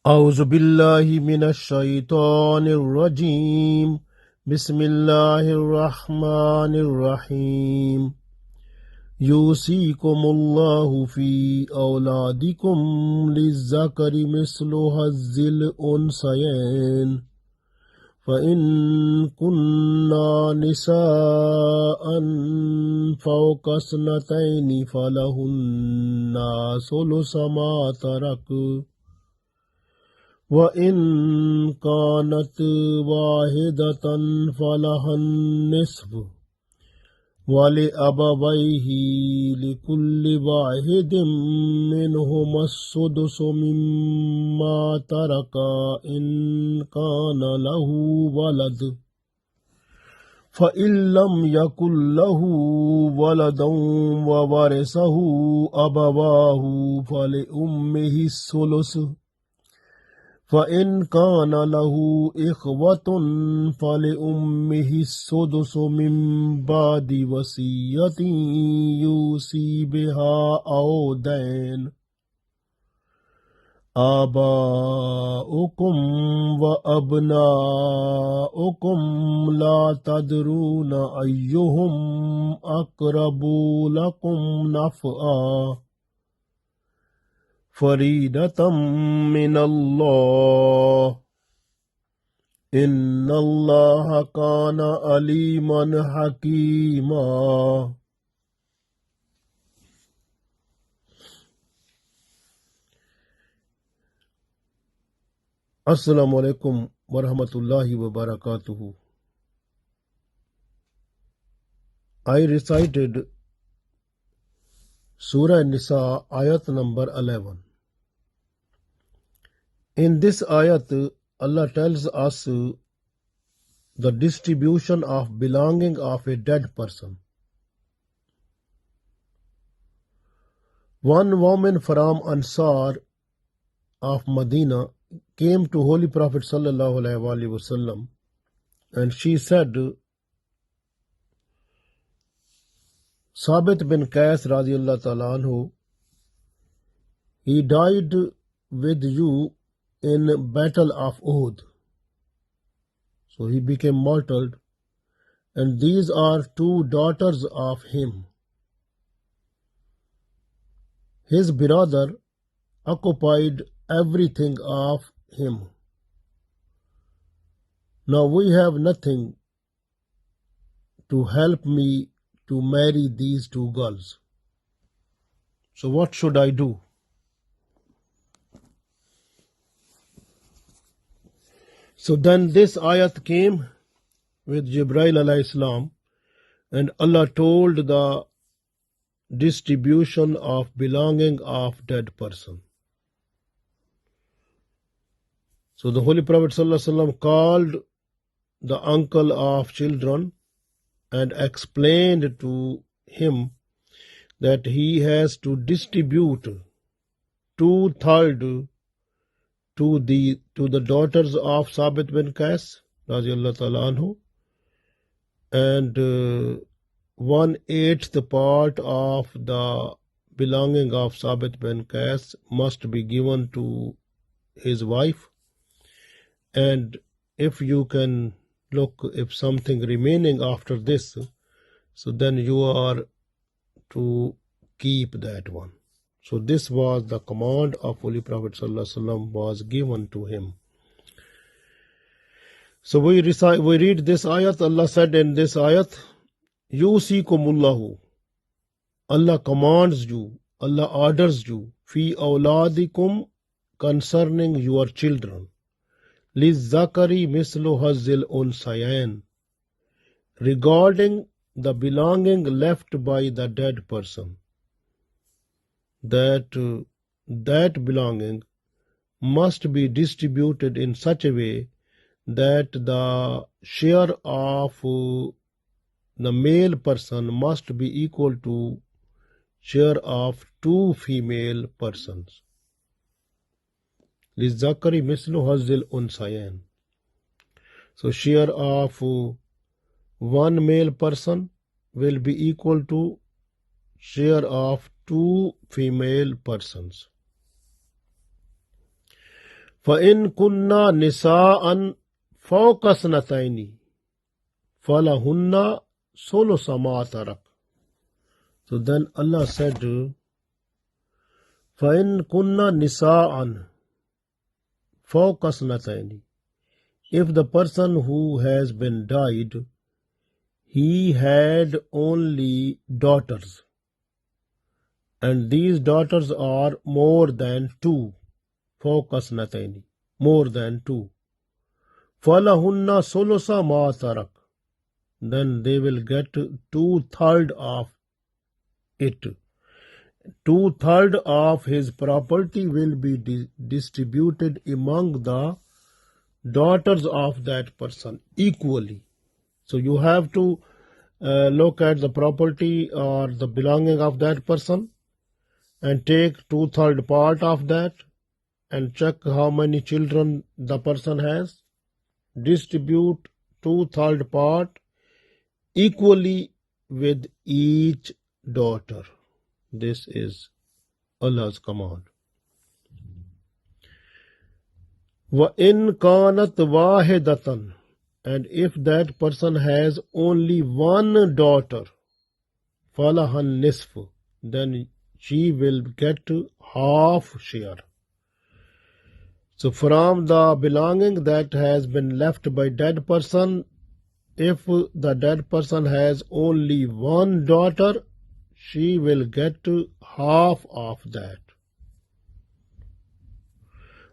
أعوذ بالله من الشيطان الرجيم بسم الله الرحمن الرحيم يوصيكم الله في أولادكم للذكر مثل حظ الأنثيين فإن كنا نساء فوق اثنتين فلهن ثلث ما ترك وَإِن كَانَتْ وَاحِدَةً فَلَهَا النِّصْفُ وَلِأَبَوَيْهِ لِكُلِّ وَاحِدٍ مِّنْهُمَا السُّدُسُ مِمَّا تَرَكَ إِن كَانَ لَهُ وَلَدٌ فَإِن لَّمْ يَكُن لَّهُ وَلَدٌ وَوَرِثَهُ أَبَوَاهُ فَلِأُمِّهِ الثُّلُثُ فإن كان له إخوة فلأمه السدس من بعد وصية يوصي بها أو دين آباؤكم وأبناؤكم لا تدرون أيهم أقرب لكم نفعا فريدة من الله إن الله كان عليما حكيما. Assalamu alaikum wa rahmatullahi wa barakatuhu. I recited Surah An-Nisa Ayat number 11. In this ayat, Allah tells us the distribution of belonging of a dead person. One woman from Ansar of Medina came to Holy Prophet sallallahu alaihi wasallam, and she said, Sabit bin Qais radiyallahu ta'ala anhu, he died with you in battle of Uhud. So he became martyred, and these are two daughters of him. His brother occupied everything of him. Now we have nothing to help me to marry these two girls. So what should I do? So then this ayat came with Jibreel alayhi salam, and Allah told the distribution of belonging of dead person. So the Holy Prophet sallallahu alaihi wasallam called the uncle of children and explained to him that he has to distribute 2/3 to the daughters of Sabit bin Qais radiyallahu ta'ala anhu, and 1/8 part of the belonging of Sabit bin Qais must be given to his wife, and if you can look, if something remaining after this, so then you are to keep that one. So this was the command of Holy Prophet sallallahu alaihi wasallam was given to him. So we read this ayat. Allah said in this ayat, Yusikumullahu, Allah commands you, Allah orders you, fi awladikum, concerning your children, lizzakari mislu hazzil unsayain, regarding the belonging left by the dead person, that belonging must be distributed in such a way that the share of the male person must be equal to share of two female persons. Lizzakari mislu hazzil unsayain. So share of one male person will be equal to share of two female persons. فَإِن كُنَّا نِسَاءً فَوْقَ اثْنَتَيْنِ فَلَهُنَّ ثُلُثُ مَا تَرَكَ. So then Allah said, فَإِن كُنَّا نِسَاءً فَوْقَ اثْنَتَيْنِ. If the person who has been died, he had only daughters, and these daughters are more than two, فَوْقَ اثْنَتَيْنِ, more than two. فَلَهُنَّ ثُلُثَ مَا تَرَكَ. Then they will get 2/3 of it. 2/3 of his property will be distributed among the daughters of that person equally. So you have to look at the property or the belonging of that person and take 2/3 part of that and check how many children the person has. Distribute 2/3 part equally with each daughter. This is Allah's command. وَإِن كَانَتْ وَاحِدَةً. And if that person has only one daughter, فَلَهَا النِّصْفُ. Then she will get half share. So from the belonging that has been left by dead person, if the dead person has only one daughter, she will get half of that.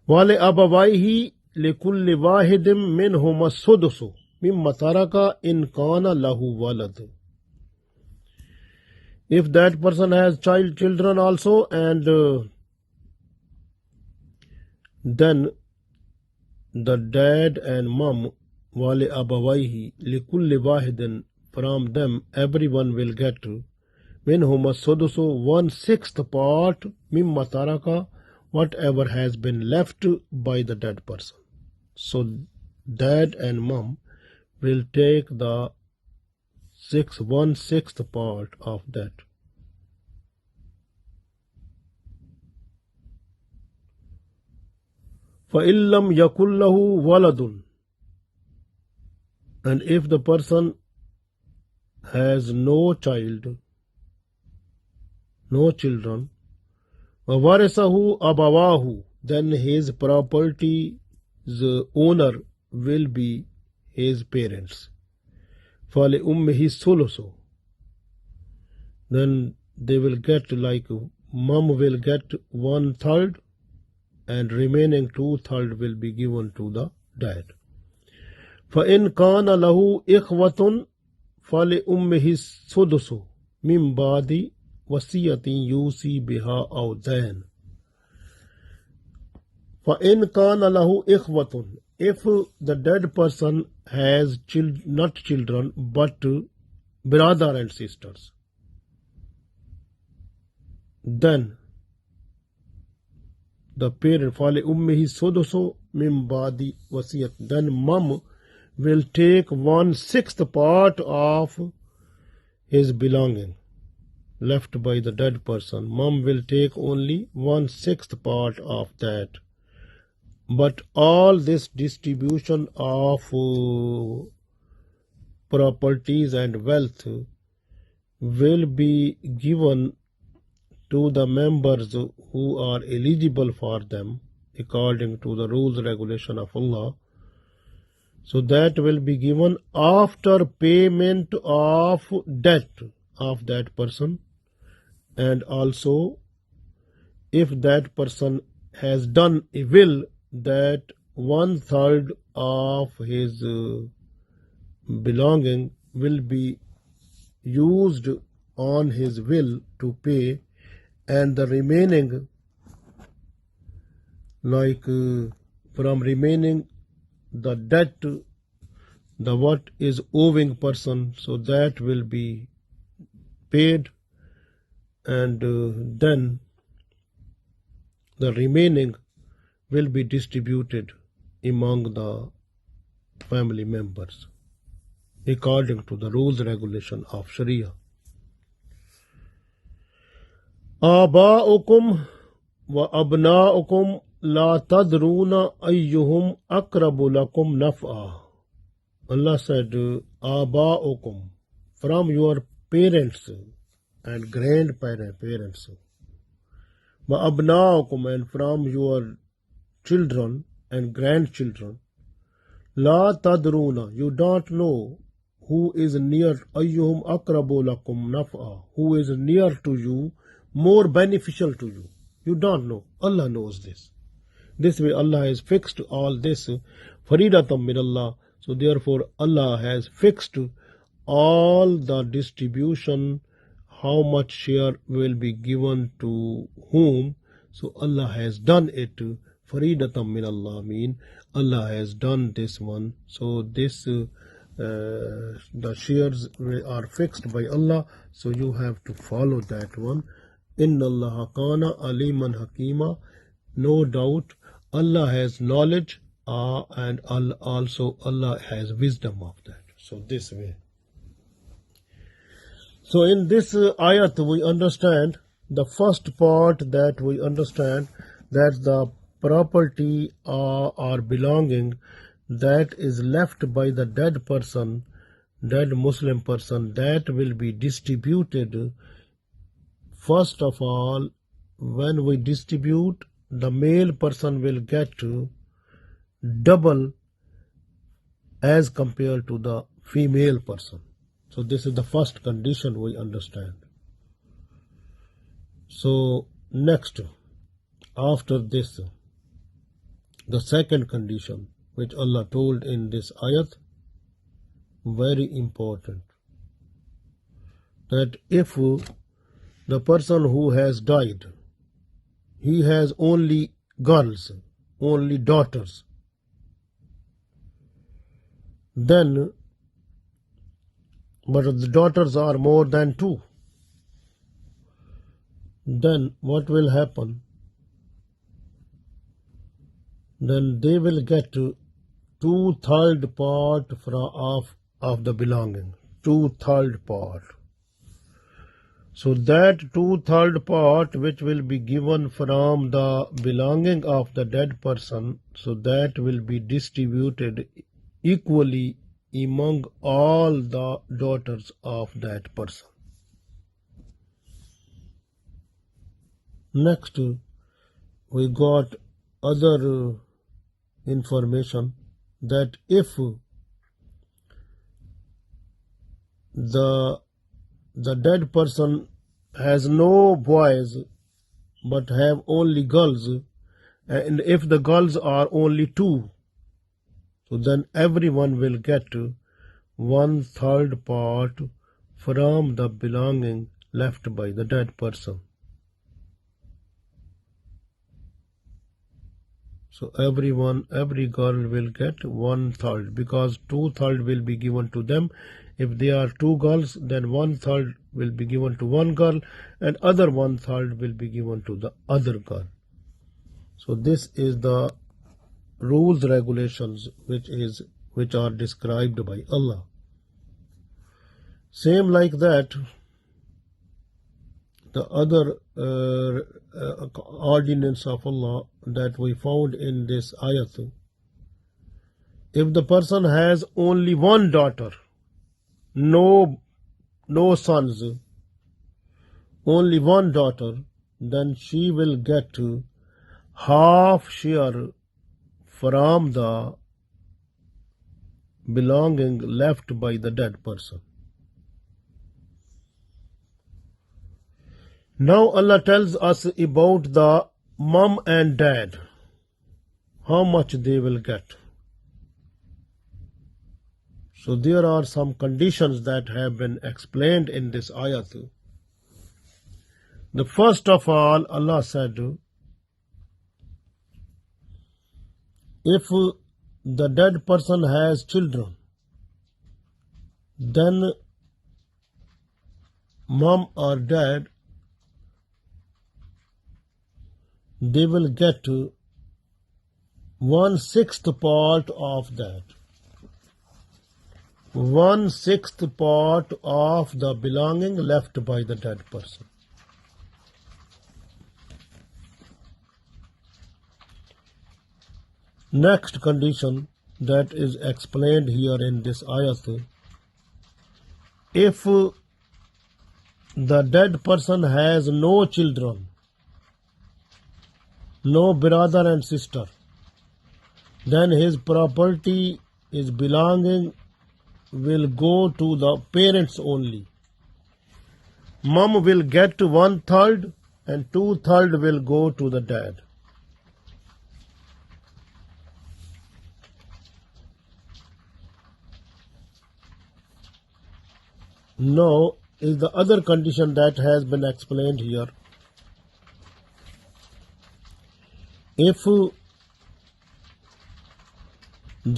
وَلِأَبَوَيْهِ لِكُلِّ وَاحِدٍ مِّنْهُمَا السُّدُسُ مِمَّا تَرَكَ إِنْ كَانَ لَهُ وَلَدٌ. If that person has children also, and then the dad and mom, وَلِأَبَوَيْهِ لِكُلِّ وَاحِدٍ, from them everyone will get مِنْهُمَا السُّدُسُ 1/6 part مِمَّا تَرَكَ, whatever has been left by the dead person. So dad and mom will take the 1/6 part of that. فَإِن لَّمْ يَكُن لَّهُ وَلَدٌ. And if the person has no children, وَوَرِثَهُ أَبَوَاهُ, then his property's owner will be his parents. فَلِأُمِّهِ الثُّلُثُ. Then they will get, like mom will get 1/3 and remaining 2/3 will be given to the dad. فَإِن كَانَ لَهُ إِخْوَةٌ فَلِأُمِّهِ السُّدُسُ مِنْ بَعْدِ وَصِيَّةٍ يُوصِي بِهَا أَوْ دَيْنٍ. فَإِن كَانَ لَهُ إِخْوَةٌ. If the dead person has not children but brother and sisters, then the parent, فَلِأُمِّهِ السُّدُسُ مِنْ بَعْدِ وَصِيَّةٍ. Then mom will take 1/6 part of his belonging left by the dead person. Mom will take only 1/6 part of that. But all this distribution of properties and wealth will be given to the members who are eligible for them according to the rules and regulation of Allah. So that will be given after payment of debt of that person, and also if that person has done a will, that 1/3 of his belonging will be used on his will to pay, and the remaining, like from remaining the debt, the what is owing person, so that will be paid, and then the remaining will be distributed among the family members according to the rules and regulation of Sharia. آباؤكم وأبناؤكم La tadruna ayyuhum akrabu lakum naf'a. Allah said, Aba'ukum, from your parents and grandparents. Wa abna'ukum, and from your children and grandchildren. La tadruna, you don't know who is near, ayyuhum akrabu lakum naf'a, who is near to you, more beneficial to you. You don't know. Allah knows this. This way Allah has fixed all this. Faridatam min Allah. So therefore Allah has fixed all the distribution, how much share will be given to whom. So Allah has done it. Faridatam min Allah mean Allah has done this one. So this the shares are fixed by Allah. So you have to follow that one. Inna Allah kana aliman hakima. No doubt Allah has knowledge and also Allah has wisdom of that. So this way. So in this ayat we understand the first part, that we understand that the property or belonging that is left by the dead person, dead Muslim person, that will be distributed. First of all, when we distribute, the male person will get double as compared to the female person. So this is the first condition we understand. So next, after this, the second condition which Allah told in this ayat, very important, that if the person who has died, he has only girls, only daughters, then, but the daughters are more than two, then what will happen? Then they will get 2/3 part of the belonging, 2/3 part. So that 2/3 part which will be given from the belonging of the dead person, so that will be distributed equally among all the daughters of that person. Next, we got other information that if the dead person has no boys but have only girls, and if the girls are only two, so then everyone will get 1/3 part from the belonging left by the dead person. So every girl will get 1/3, because 2/3 will be given to them. If they are two girls, then 1/3 will be given to one girl, and other 1/3 will be given to the other girl. So this is the rules, regulations which are described by Allah. Same like that, the other ordinance of Allah that we found in this ayat. If the person has only one daughter, no sons, only one daughter, then she will get half share from the belonging left by the dead person. Now Allah tells us about the mom and dad, how much they will get. So there are some conditions that have been explained in this ayat. The first of all, Allah said, if the dead person has children, then mom or dad, they will get 1/6 part of that. 1/6 part of the belonging left by the dead person. Next condition that is explained here in this ayat, if the dead person has no children, no brother and sister, then his property, his belonging will go to the parents only. Mom will get 1/3 and 2/3 will go to the dad. Now is the other condition that has been explained here. If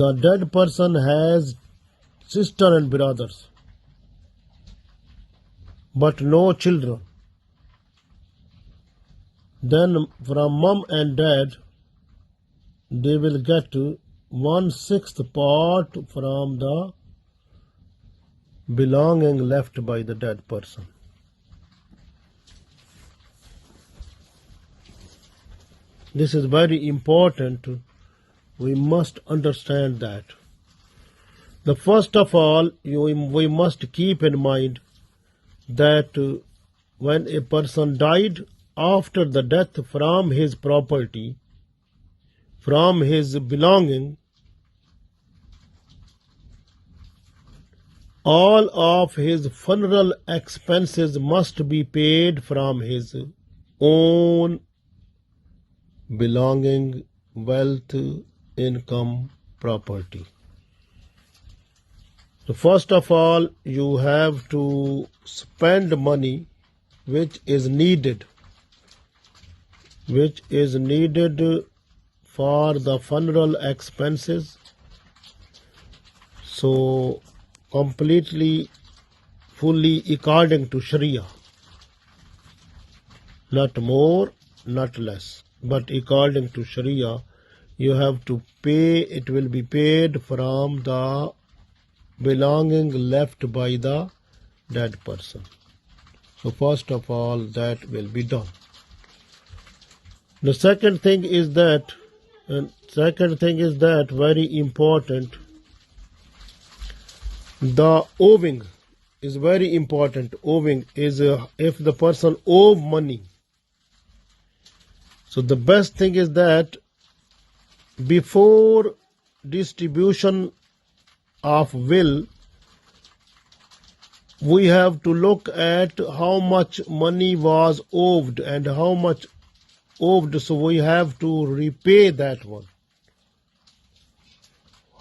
the dead person has sister and brothers but no children, then from mom and dad they will get 1/6 part from the belonging left by the dead person. This is very important. We must understand that. The first of all, we must keep in mind that when a person died, after the death, from his property, from his belonging, all of his funeral expenses must be paid from his own belonging, wealth, income, property. So first of all, you have to spend money which is needed for the funeral expenses. So completely, fully according to Sharia. Not more, not less. But according to Sharia, you have to pay, it will be paid from the belonging left by the dead person. So first of all, that will be done. The second thing is that, very important, the owing is very important. Owing is if the person owes money. So the best thing is that before distribution of will, we have to look at how much money was owed and how much owed, so we have to repay that one.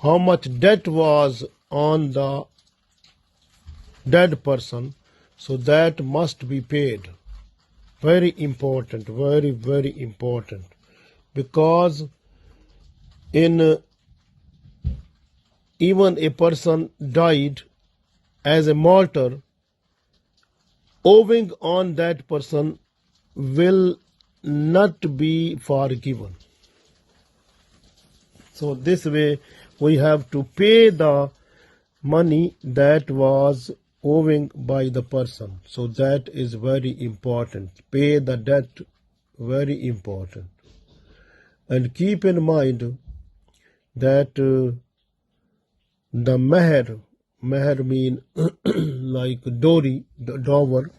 How much debt was on the dead person, so that must be paid. Very important, very, very important. Because in even a person died as a martyr, owing on that person will not be forgiven. So this way we have to pay the money that was owing by the person. So that is very important. Pay the debt, very important. And keep in mind that the meher mean like dowry, dower,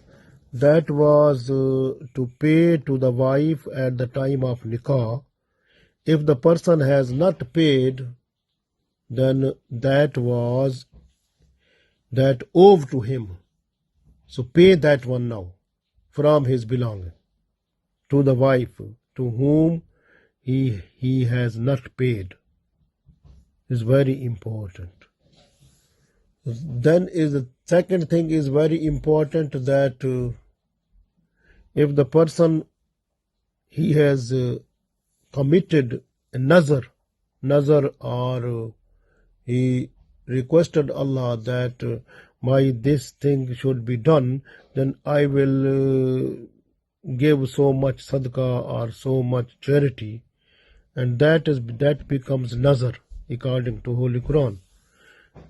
that was to pay to the wife at the time of nikah. If the person has not paid, then that owed to him. So pay that one now from his belonging to the wife to whom he has not paid. Is very important. Then is the second thing is very important, that if the person he has committed a nazar, or he requested Allah that my this thing should be done, then I will give so much sadaqah or so much charity, and that becomes nazar according to Holy Quran,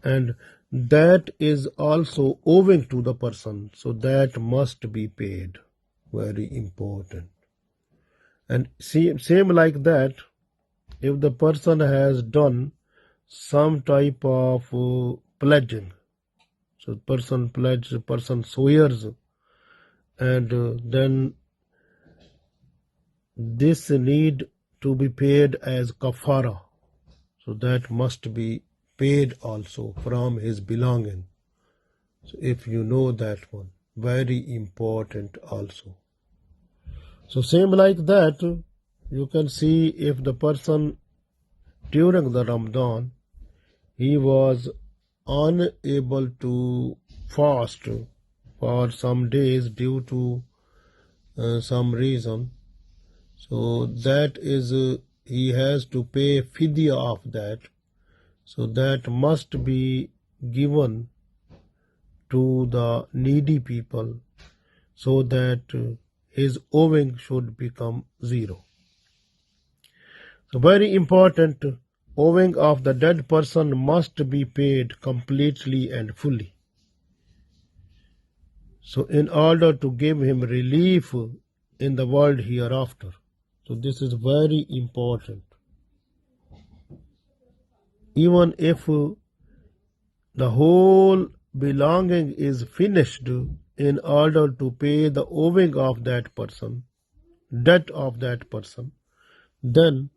and that is also owing to the person, so that must be paid. Very important. And same like that, if the person has done some type of pledging, so person pledges, person swears, and then this need to be paid as kafara, so that must be paid also from his belonging. So if you know that one, very important also. So same like that, you can see if the person during the Ramadan, he was unable to fast for some days due to some reason, so that is he has to pay fidya of that, so that must be given to the needy people, so that his owing should become zero. So very important, owing of the dead person must be paid completely and fully. So in order to give him relief in the world hereafter. So this is very important. Even if the whole belonging is finished in order to pay the owing of that person, debt of that person, then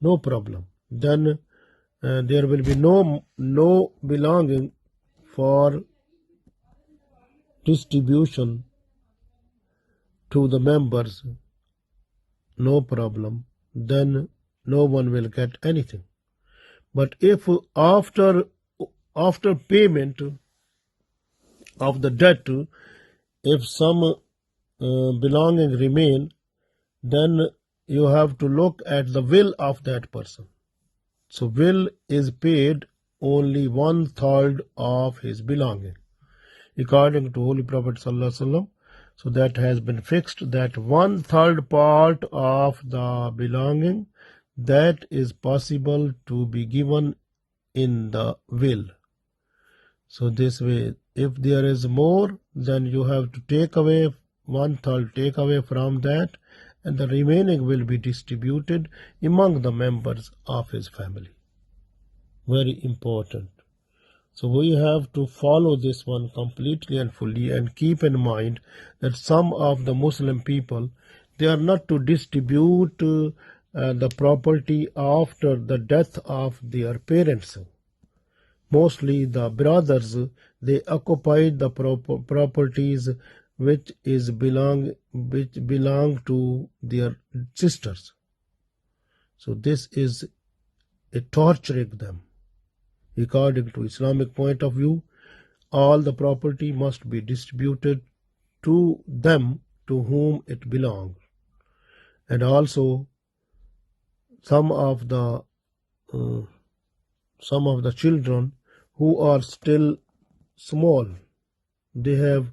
no problem. Then there will be no belonging for distribution to the members, no problem. Then no one will get anything. But if after payment of the debt, if some belonging remain, then you have to look at the will of that person. So will is paid only 1/3 of his belonging, according to Holy Prophet Sallallahu Alaihi Wasallam. So that has been fixed, that 1/3 part of the belonging, that is possible to be given in the will. So this way, if there is more, then you have to take away 1/3, take away from that, and the remaining will be distributed among the members of his family. Very important. So we have to follow this one completely and fully, and keep in mind that some of the Muslim people, they are not to distribute the property after the death of their parents. Mostly the brothers, they occupied the properties which belong to their sisters. So this is a torturing them. According to Islamic point of view, all the property must be distributed to them to whom it belongs. And also some of the children who are still small, they have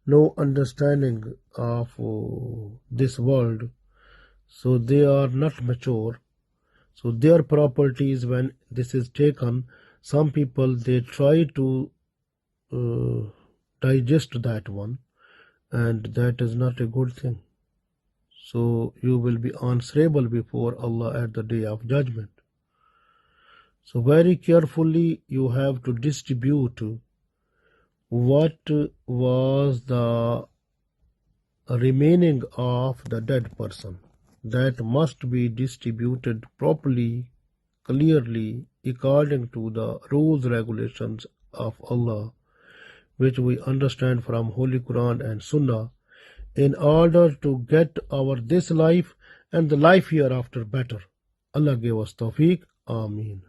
no understanding of this world, so they are not mature. So their properties, when this is taken, some people, they try to digest that one, and that is not a good thing. So you will be answerable before Allah at the day of judgment. So very carefully you have to distribute what was the remaining of the dead person. That must be distributed properly, clearly, according to the rules, regulations of Allah, which we understand from Holy Quran and Sunnah, in order to get our this life and the life hereafter better. Allah give us tawfiq. Ameen.